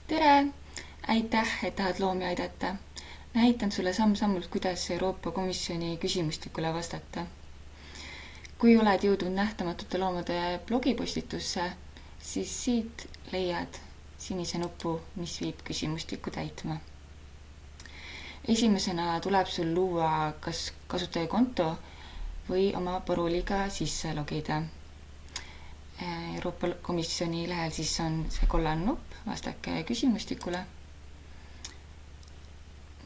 tere! Aitäh, et tahad loomi aidata. Näitan sulle samm-sammult, kuidas Euroopa Komisjoni küsimustikule vastata. Kui oled jõudnud Nähtamatute Loomade blogipostitusse, siis siit leiad sinise nupu, mis viib küsimustikku täitma. Esimesena tuleb sul luua kas kasutajakonto või oma parooliga sisse logida. Euroopa Komisjoni lehel siis on see kollane nupp, vastake küsimustikule.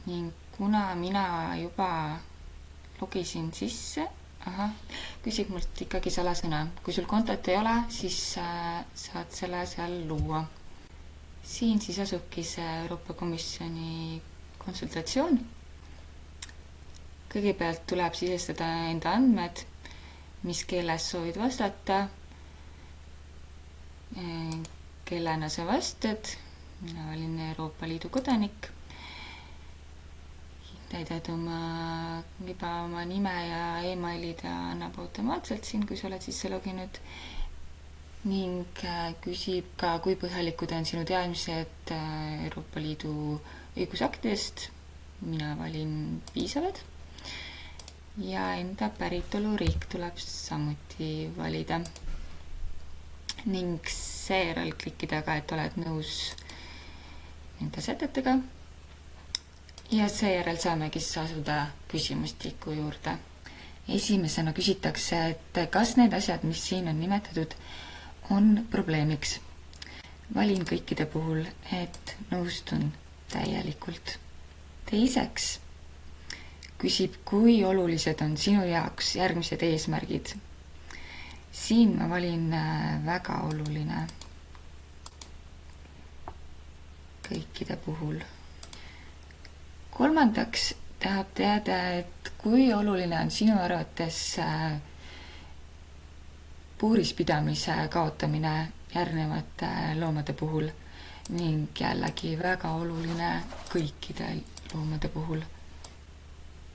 Ning kuna mina juba logisin sisse, küsib mult ikkagi salasõna. Kui sul kontot ei ole, siis saad selle seal luua. Siin siis asubki see Euroopa Komisjoni konsultatsioon. Kõigepealt tuleb sisestada enda andmed, mis keeles soovid vastata, kellena sa vastad. Mina olin Euroopa Liidu kodanik. Täidad oma nime ja e-mailid ja annab automaatselt siin, kui sa oled sisse loginud. Ning küsib ka, kui põhjalikud on sinu teadmised Euroopa Liidu õigusaktidest. Mina valin piisavad. Ja enda päritoluriik tuleb samuti valida. Ning seejärel klikkida ka, et oled nõus nende sätetega. Ja seejärel saamegi asuda küsimustiku juurde. Esimesena küsitakse, et kas need asjad, mis siin on nimetatud, on probleemiks. Valin kõikide puhul, et nõustun täielikult. Teiseks küsib, kui olulised on sinu jaoks järgmised eesmärgid. Siin ma valin väga oluline kõikide puhul. Kolmandaks tahab teada, et kui oluline on sinu arvates puurispidamise kaotamine järgnevate loomade puhul ning jällegi väga oluline kõikide loomade puhul.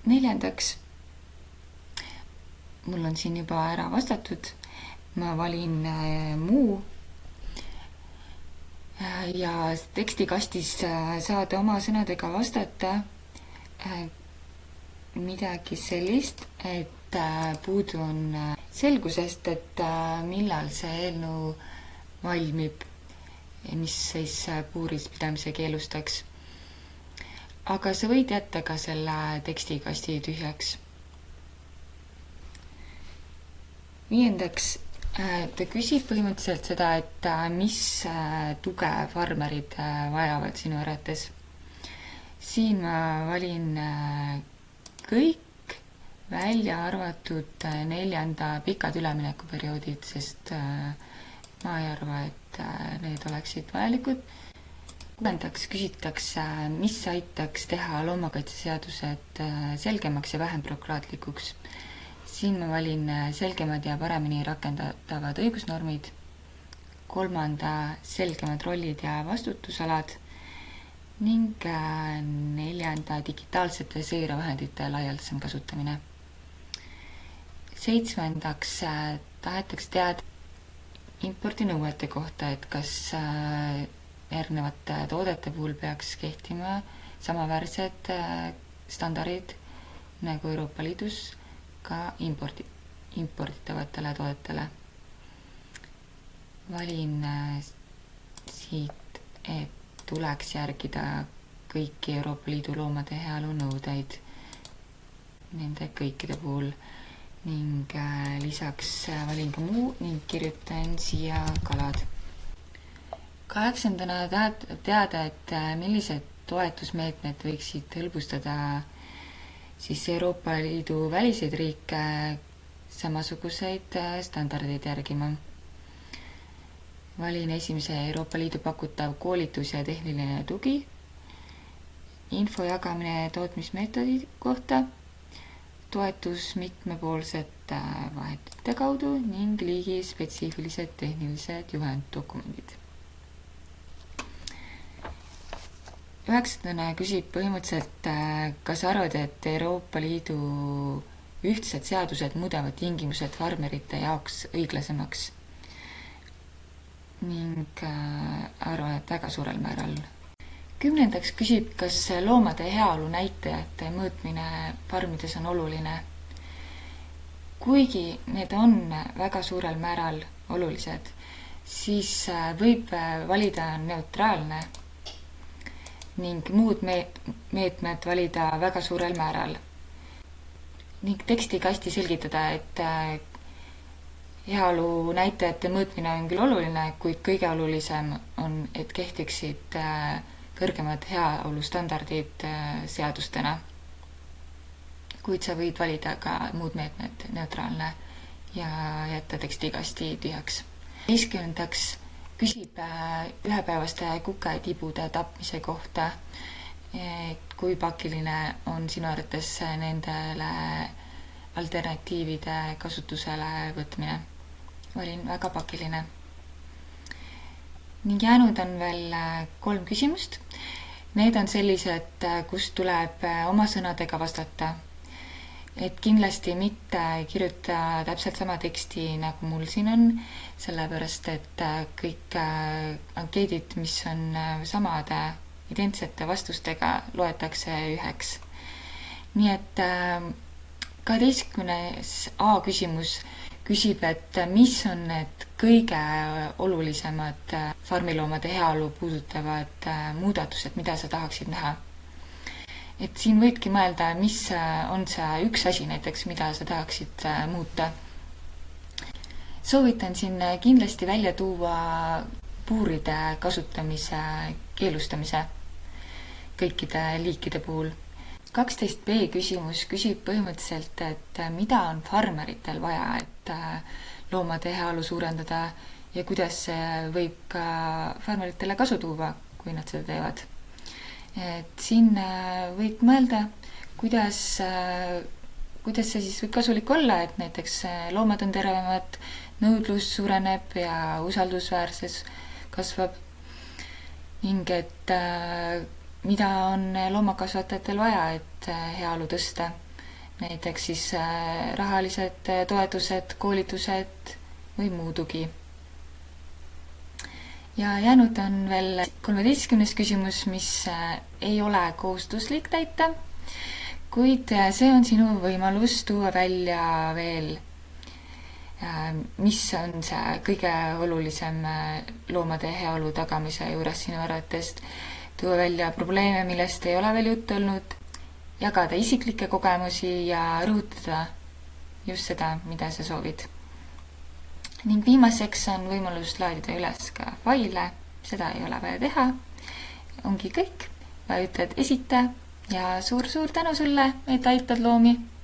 Neljandaks, mul on siin juba ära vastatud, ma valin muu ja tekstikastis saad oma sõnadega vastata midagi sellist, et puudu on selgusest, et millal see eelnõu valmib, mis siis puurispidamise keelustaks. Aga sa võid jätta ka selle tekstikasti tühjaks. Viiendaks, ta küsib põhimõtteliselt seda, et mis tuge farmerid vajavad sinu arvates. Siin ma valin kõik välja arvatud 4. pikad üleminekuperioodid, sest ma ei arva, et need oleksid vajalikud. Kuuendaks küsitakse, mis aitaks teha loomakaitseseadused selgemaks ja vähem bürokraatlikuks. Siin ma valin selgemad ja paremini rakendatavad õigusnormid. 3. selgemad rollid ja vastutusalad ning 4. digitaalsete seiravahendite laialdasem kasutamine. 7. tahetakse teada impordinõuete kohta, et kas järgnevate toodete puhul peaks kehtima samaväärsed standardid nagu Euroopa Liidus ka imporditavatele toodetele. Valin siit, et tuleks järgida kõiki Euroopa Liidu loomade heaolu nõudeid nende kõikide puhul ning lisaks valin ka muu ning kirjutan siia kalad. 8. teada, et millised toetusmeetmed võiksid hõlbustada siis Euroopa Liidu väliseid riike samasuguseid standardeid järgima. Valin esimese Euroopa Liidu pakutav koolitus ja tehniline tugi, info jagamine tootmismeetodi kohta, toetus mitmepoolsete vahendite kaudu ning liigi spetsiifilised tehnilised juhenddokumendid. 9. küsib põhimõtteliselt, kas arvad, et Euroopa Liidu ühtsed seadused muudavad tingimused farmerite jaoks õiglasemaks. ning arvan, et väga suurel määral. 10. küsib, kas loomade heaolu näitajate mõõtmine farmides on oluline. Kuigi need on väga suurel määral olulised, siis võib valida neutraalne ning muud meetmed valida väga suurel määral. Ning tekstikasti selgitada, et heaolu näitajate mõõtmine on küll oluline, kuid kõige olulisem on, et kehtiksid kõrgemad heaolu standardid seadustena. Kuid sa võid valida ka muud meetmed, neutraalne, ja jätta tekstikasti tühjaks. 15. küsib ühepäevaste kuketibude tapmise kohta, et kui pakiline on sinu arvates nendele alternatiivide kasutusele võtmine. Olin väga pakiline. Ning jäänud on veel 3 küsimust. Need on sellised, kus tuleb oma sõnadega vastata. Et kindlasti mitte kirjuta täpselt sama teksti, nagu mul siin on, sellepärast, et kõik ankeedid, mis on samade identsete vastustega, loetakse üheks. Nii et 12. A küsimus küsib, et mis on need kõige olulisemad farmiloomade heaolu puudutavad muudatused, mida sa tahaksid näha. Et siin võidki mõelda, mis on see üks asi näiteks, mida sa tahaksid muuta. Soovitan siin kindlasti välja tuua puuride kasutamise keelustamise kõikide liikide puhul. 12b küsimus küsib põhimõtteliselt, et mida on farmeritel vaja, et loomade heaolu suurendada ja kuidas see võib ka farmeritele kasu tuua, kui nad seda teevad. Et siin võid mõelda, kuidas see siis võib kasulik olla, et näiteks loomad on tervemad, nõudlus suureneb ja usaldusväärsus kasvab ning et mida on loomakasvatajatel vaja, et heaolu tõsta. Näiteks siis rahalised toetused, koolitused või muu tugi. Ja jäänud on veel 13. küsimus, mis ei ole kohustuslik täita, kuid see on sinu võimalus tuua välja veel, mis on see kõige olulisem loomade heaolu tagamise juures sinu arvatest. Tuua välja probleeme, millest ei ole veel juttu olnud, jagada isiklikke kogemusi ja rõhutada just seda, mida sa soovid. Ning viimaseks on võimalus laadida üles ka faile, seda ei ole vaja teha. Ongi kõik, vajutad esita ja suur tänu sulle, et aitad loomi.